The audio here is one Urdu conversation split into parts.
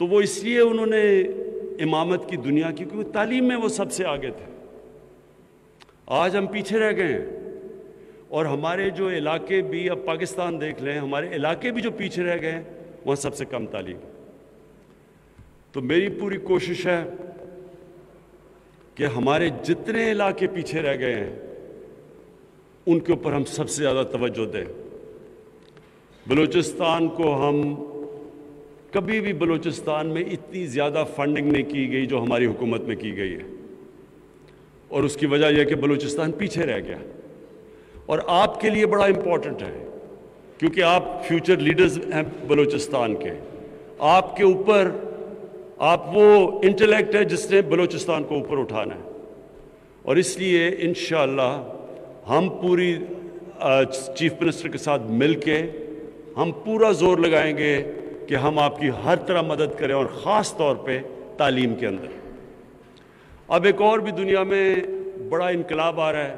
تو وہ اس لیے انہوں نے امامت کی دنیا کی، کیونکہ تعلیم میں وہ سب سے آگے تھے۔ آج ہم پیچھے رہ گئے ہیں، اور ہمارے جو علاقے بھی، اب پاکستان دیکھ لیں، ہمارے علاقے بھی جو پیچھے رہ گئے ہیں وہاں سب سے کم تعلیم۔ تو میری پوری کوشش ہے کہ ہمارے جتنے علاقے پیچھے رہ گئے ہیں ان کے اوپر ہم سب سے زیادہ توجہ دیں۔ بلوچستان کو ہم کبھی بھی بلوچستان میں اتنی زیادہ فنڈنگ نہیں کی گئی جو ہماری حکومت میں کی گئی ہے، اور اس کی وجہ یہ کہ بلوچستان پیچھے رہ گیا۔ اور آپ کے لیے بڑا امپورٹنٹ ہے، کیونکہ آپ فیوچر لیڈرز ہیں بلوچستان کے، آپ کے اوپر آپ وہ انٹلیکٹ ہے جس نے بلوچستان کو اوپر اٹھانا ہے، اور اس لیے انشاءاللہ ہم پوری چیف منسٹر کے ساتھ مل کے ہم پورا زور لگائیں گے کہ ہم آپ کی ہر طرح مدد کریں، اور خاص طور پہ تعلیم کے اندر۔ اب ایک اور بھی دنیا میں بڑا انقلاب آ رہا ہے،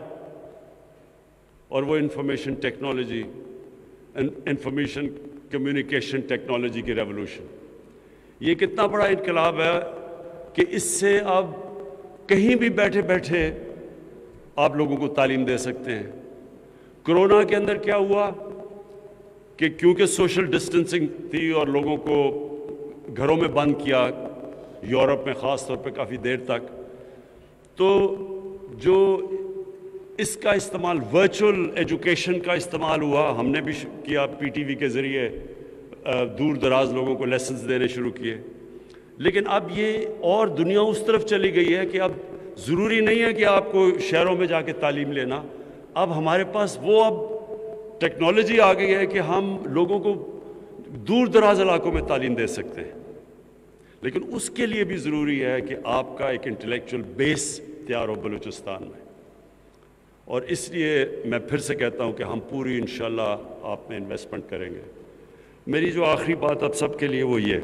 اور وہ information technology, information communication technology کی ریولوشن۔ یہ کتنا بڑا انقلاب ہے کہ اس سے اب کہیں بھی بیٹھے بیٹھے آپ لوگوں کو تعلیم دے سکتے ہیں۔ کرونا کے اندر کیا ہوا کہ کیونکہ سوشل ڈسٹنسنگ تھی اور لوگوں کو گھروں میں بند کیا، یورپ میں خاص طور پہ کافی دیر تک، تو جو اس کا استعمال، ورچوئل ایجوکیشن کا استعمال ہوا، ہم نے بھی کیا، پی ٹی وی کے ذریعے دور دراز لوگوں کو لیسنز دینے شروع کیے۔ لیکن اب یہ اور دنیا اس طرف چلی گئی ہے کہ اب ضروری نہیں ہے کہ آپ کو شہروں میں جا کے تعلیم لینا، اب ہمارے پاس وہ اب ٹیکنالوجی آ گئی ہے کہ ہم لوگوں کو دور دراز علاقوں میں تعلیم دے سکتے ہیں۔ لیکن اس کے لیے بھی ضروری ہے کہ آپ کا ایک انٹلیکچوئل بیس تیار ہو بلوچستان میں، اور اس لیے میں پھر سے کہتا ہوں کہ ہم پوری انشاءاللہ آپ میں انویسٹمنٹ کریں گے۔ میری جو آخری بات اب سب کے لیے وہ یہ،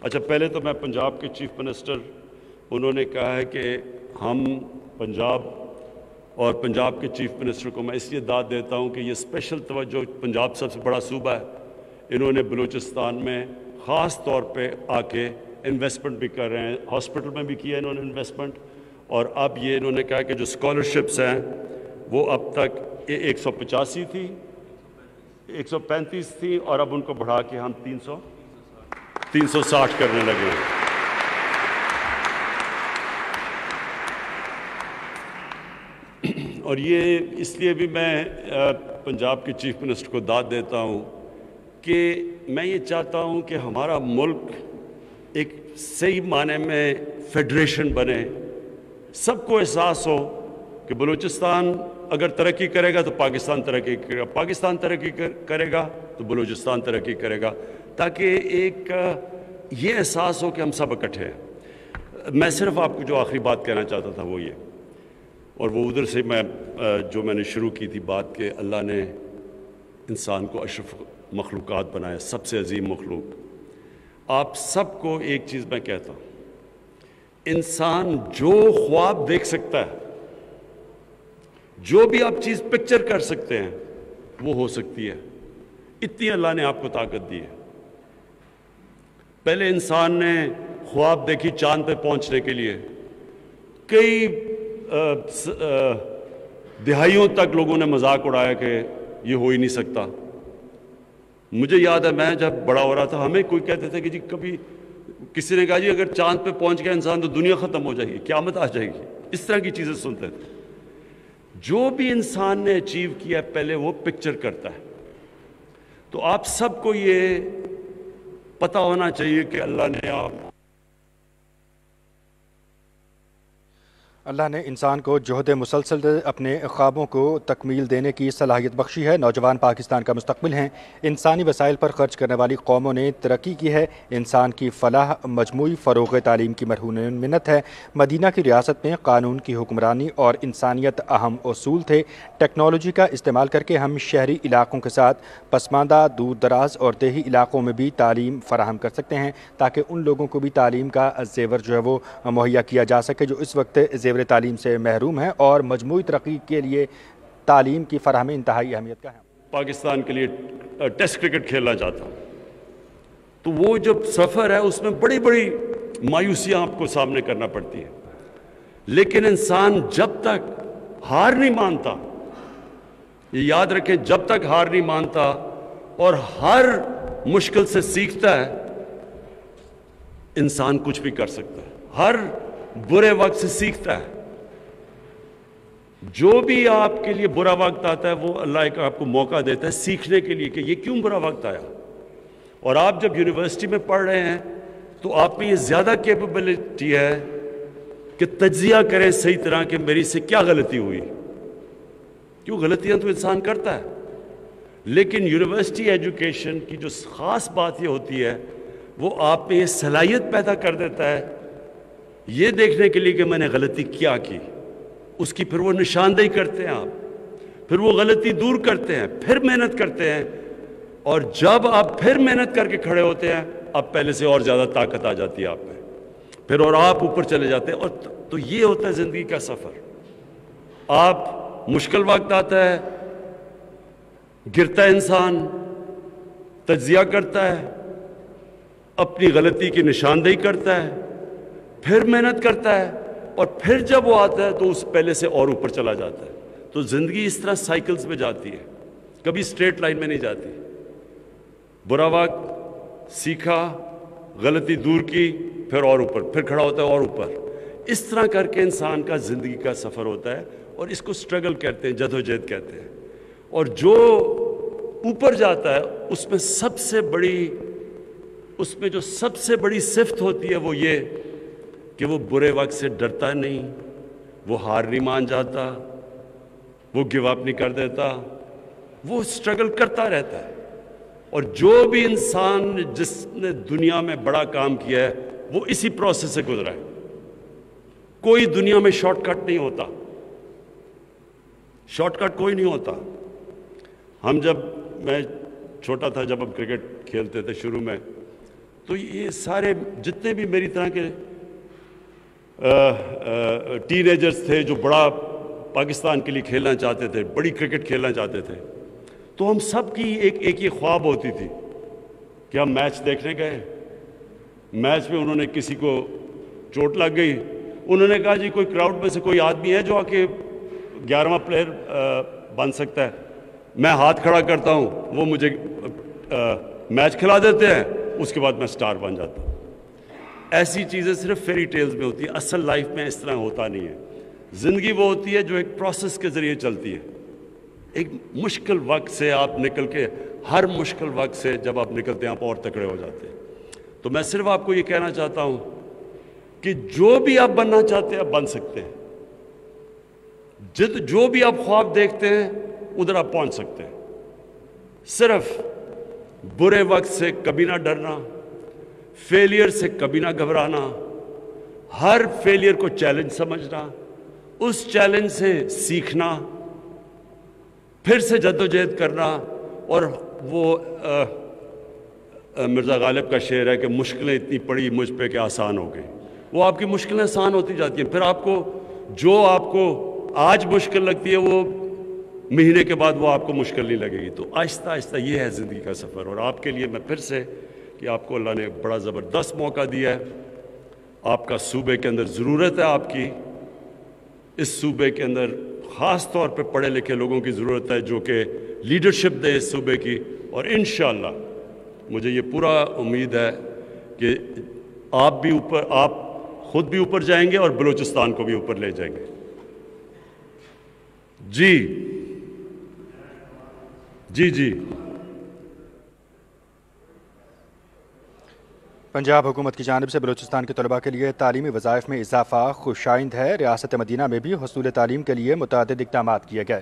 اچھا پہلے تو میں پنجاب کے چیف منسٹر، انہوں نے کہا ہے کہ ہم پنجاب اور پنجاب کے چیف منسٹر کو میں اس لیے داد دیتا ہوں کہ یہ اسپیشل توجہ، پنجاب سب سے بڑا صوبہ ہے، انہوں نے بلوچستان میں خاص طور پہ آ کے انویسٹمنٹ بھی کر رہے ہیں، ہاسپٹل میں بھی کیا انہوں نے انویسٹمنٹ، اور اب یہ انہوں نے کہا کہ جو اسکالرشپس ہیں وہ اب تک 185 تھی، 135 تھی، اور اب ان کو بڑھا کے ہم 360 کرنے لگے ہیں۔ اور یہ اس لیے بھی میں پنجاب کے چیف منسٹر کو داد دیتا ہوں کہ میں یہ چاہتا ہوں کہ ہمارا ملک ایک صحیح معنی میں فیڈریشن بنے، سب کو احساس ہو کہ بلوچستان اگر ترقی کرے گا تو پاکستان ترقی کرے گا، پاکستان ترقی کرے گا تو بلوچستان ترقی کرے گا، تاکہ ایک یہ احساس ہو کہ ہم سب اکٹھے ہیں۔ میں صرف آپ کو جو آخری بات کہنا چاہتا تھا وہ یہ، اور وہ ادھر سے میں نے شروع کی تھی بات کہ اللہ نے انسان کو اشرف مخلوقات بنایا، سب سے عظیم مخلوق۔ آپ سب کو ایک چیز میں کہتا ہوں، انسان جو خواب دیکھ سکتا ہے، جو بھی آپ چیز پکچر کر سکتے ہیں وہ ہو سکتی ہے، اتنی اللہ نے آپ کو طاقت دی ہے۔ پہلے انسان نے خواب دیکھی چاند پہ پہنچنے کے لیے، کئی دہائیوں تک لوگوں نے مذاق اڑایا کہ یہ ہو ہی نہیں سکتا۔ مجھے یاد ہے میں جب بڑا ہو رہا تھا، ہمیں کوئی کہتے تھے کہ جی کبھی کسی نے کہا جی اگر چاند پہ پہنچ گیا انسان تو دنیا ختم ہو جائے گی، قیامت آ جائے گی، اس طرح کی چیزیں سنتے تھے۔ جو بھی انسان نے اچیو کیا پہلے وہ پکچر کرتا ہے، تو آپ سب کو یہ پتہ ہونا چاہیے کہ اللہ نے انسان کو جہد مسلسل اپنے خوابوں کو تکمیل دینے کی صلاحیت بخشی ہے۔ نوجوان پاکستان کا مستقبل ہیں۔ انسانی وسائل پر خرچ کرنے والی قوموں نے ترقی کی ہے۔ انسان کی فلاح مجموعی فروغ تعلیم کی مرہون منت ہے۔ مدینہ کی ریاست میں قانون کی حکمرانی اور انسانیت اہم اصول تھے۔ ٹیکنالوجی کا استعمال کر کے ہم شہری علاقوں کے ساتھ پسماندہ، دور دراز اور دیہی علاقوں میں بھی تعلیم فراہم کر سکتے ہیں، تاکہ ان لوگوں کو بھی تعلیم کا زیور جو ہے وہ مہیا کیا جا سکے جو اس وقت زیور تعلیم سے محروم ہے، اور مجموعی ترقی کے لیے تعلیم کی فراہمی انتہائی اہمیت کا ہے۔ پاکستان کے لیے ٹیسٹ کرکٹ کھیلنا چاہتا ہوں، تو وہ جو سفر ہے اس میں بڑی بڑی مایوسیاں آپ کو سامنے کرنا پڑتی ہیں، لیکن انسان جب تک ہار نہیں مانتا، یہ یاد رکھیں، جب تک ہار نہیں مانتا اور ہر مشکل سے سیکھتا ہے، انسان کچھ بھی کر سکتا ہے، ہر برے وقت سے سیکھتا ہے۔ جو بھی آپ کے لیے برا وقت آتا ہے وہ اللہ ایک آپ کو موقع دیتا ہے سیکھنے کے لیے کہ یہ کیوں برا وقت آیا۔ اور آپ جب یونیورسٹی میں پڑھ رہے ہیں تو آپ میں یہ زیادہ کیپیبلٹی ہے کہ تجزیہ کریں صحیح طرح کہ میری سے کیا غلطی ہوئی، کیوں غلطیاں تو انسان کرتا ہے، لیکن یونیورسٹی ایجوکیشن کی جو خاص بات یہ ہوتی ہے وہ آپ میں یہ صلاحیت پیدا کر دیتا ہے یہ دیکھنے کے لیے کہ میں نے غلطی کیا کی، اس کی پھر وہ نشاندہی کرتے ہیں آپ، پھر وہ غلطی دور کرتے ہیں، پھر محنت کرتے ہیں، اور جب آپ پھر محنت کر کے کھڑے ہوتے ہیں اب پہلے سے اور زیادہ طاقت آ جاتی ہے آپ میں، پھر اور آپ اوپر چلے جاتے ہیں۔ اور تو یہ ہوتا ہے زندگی کا سفر۔ آپ مشکل وقت آتا ہے، گرتا ہے انسان، تجزیہ کرتا ہے، اپنی غلطی کی نشاندہی کرتا ہے، پھر محنت کرتا ہے، اور پھر جب وہ آتا ہے تو اس پہلے سے اور اوپر چلا جاتا ہے۔ تو زندگی اس طرح سائیکلز میں جاتی ہے، کبھی سٹریٹ لائن میں نہیں جاتی۔ برا وقت، سیکھا، غلطی دور کی، پھر اور اوپر، پھر کھڑا ہوتا ہے اور اوپر۔ اس طرح کر کے انسان کا زندگی کا سفر ہوتا ہے، اور اس کو سٹرگل کہتے ہیں، جدوجہد کہتے ہیں۔ اور جو اوپر جاتا ہے اس میں جو سب سے بڑی صفت ہوتی ہے وہ یہ کہ وہ برے وقت سے ڈرتا نہیں، وہ ہار نہیں مان جاتا، وہ گیو اپ نہیں کر دیتا، وہ سٹرگل کرتا رہتا ہے۔ اور جو بھی انسان جس نے دنیا میں بڑا کام کیا ہے وہ اسی پروسیس سے گزرا ہے۔ کوئی دنیا میں شارٹ کٹ نہیں ہوتا، شارٹ کٹ کوئی نہیں ہوتا۔ میں چھوٹا تھا جب ہم کرکٹ کھیلتے تھے شروع میں، تو یہ سارے جتنے بھی میری طرح کے ٹین ایجرز تھے جو بڑا پاکستان کے لیے کھیلنا چاہتے تھے، بڑی کرکٹ کھیلنا چاہتے تھے، تو ہم سب کی ایک یہ خواب ہوتی تھی کہ ہم میچ دیکھنے گئے، میچ میں انہوں نے کسی کو چوٹ لگ گئی، انہوں نے کہا جی کوئی کراؤڈ میں سے کوئی آدمی ہے جو آ کے 11واں پلیئر بن سکتا ہے، میں ہاتھ کھڑا کرتا ہوں، وہ مجھے میچ کھلا دیتے ہیں، اس کے بعد میں سٹار بن جاتا ہوں۔ ایسی چیزیں صرف فیری ٹیلز میں ہوتی ہیں، اصل لائف میں اس طرح ہوتا نہیں ہے۔ زندگی وہ ہوتی ہے جو ایک پروسیس کے ذریعے چلتی ہے۔ ایک مشکل وقت سے آپ نکل کے، ہر مشکل وقت سے جب آپ نکلتے ہیں آپ اور تکڑے ہو جاتے ہیں۔ تو میں صرف آپ کو یہ کہنا چاہتا ہوں کہ جو بھی آپ بننا چاہتے ہیں آپ بن سکتے ہیں، جو بھی آپ خواب دیکھتے ہیں ادھر آپ پہنچ سکتے ہیں۔ صرف برے وقت سے کبھی نہ ڈرنا، فیلئر سے کبھی نہ گھبرانا، ہر فیلئر کو چیلنج سمجھنا، اس چیلنج سے سیکھنا، پھر سے جدوجہد کرنا۔ اور وہ مرزا غالب کا شعر ہے کہ مشکلیں اتنی پڑی مجھ پہ کہ آسان ہو گئی، وہ آپ کی مشکلیں آسان ہوتی جاتی ہیں، پھر آپ کو آج مشکل لگتی ہے وہ مہینے کے بعد وہ آپ کو مشکل نہیں لگے گی۔ تو آہستہ آہستہ یہ ہے زندگی کا سفر۔ اور آپ کے لیے میں پھر سے کہ آپ کو اللہ نے بڑا زبردست موقع دیا ہے، آپ کا صوبے کے اندر ضرورت ہے، آپ کی اس صوبے کے اندر خاص طور پہ پڑھے لکھے لوگوں کی ضرورت ہے جو کہ لیڈرشپ دے اس صوبے کی، اور انشاءاللہ مجھے یہ پورا امید ہے کہ آپ خود بھی اوپر جائیں گے اور بلوچستان کو بھی اوپر لے جائیں گے۔ جی پنجاب حکومت کی جانب سے بلوچستان کے طلباء کے لیے تعلیمی وظائف میں اضافہ خوشائند ہے۔ ریاست مدینہ میں بھی حصول تعلیم کے لیے متعدد اقدامات کیے گئے۔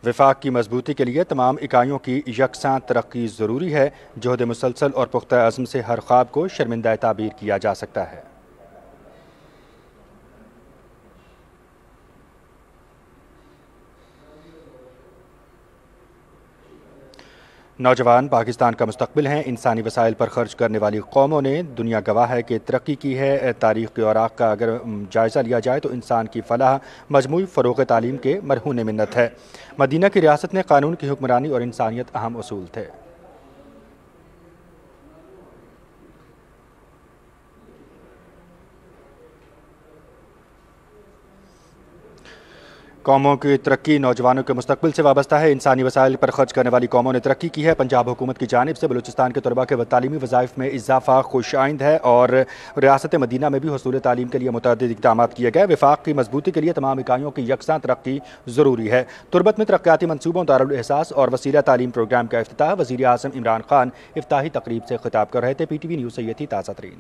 وفاق کی مضبوطی کے لیے تمام اکائیوں کی یکساں ترقی ضروری ہے۔ جہد مسلسل اور پختہ عزم سے ہر خواب کو شرمندہ تعبیر کیا جا سکتا ہے۔ نوجوان پاکستان کا مستقبل ہیں۔ انسانی وسائل پر خرچ کرنے والی قوموں نے دنیا گواہ ہے کہ ترقی کی ہے۔ تاریخ کے اوراق کا اگر جائزہ لیا جائے تو انسان کی فلاح مجموعی فروغ تعلیم کے مرہون منت ہے۔ مدینہ کی ریاست نے قانون کی حکمرانی اور انسانیت اہم اصول تھے۔ قوموں کی ترقی نوجوانوں کے مستقبل سے وابستہ ہے. انسانی وسائل پر خرچ کرنے والی قوموں نے ترقی کی ہے. پنجاب حکومت کی جانب سے بلوچستان کے طلباء کے تعلیمی وظائف میں اضافہ خوش آئند ہے اور ریاست مدینہ میں بھی حصول تعلیم کے لیے متعدد اقدامات کیے گئے. وفاق کی مضبوطی کے لیے تمام اکائیوں کی یکساں ترقی ضروری ہے. تربت میں ترقیاتی منصوبوں دارالاحساس اور وسیلہ تعلیم پروگرام کا افتتاح. وزیر اعظم عمران خان افتتاحی تقریب سے خطاب کر رہے تھے. PTV نیوز سے یہ تھی تازہ ترین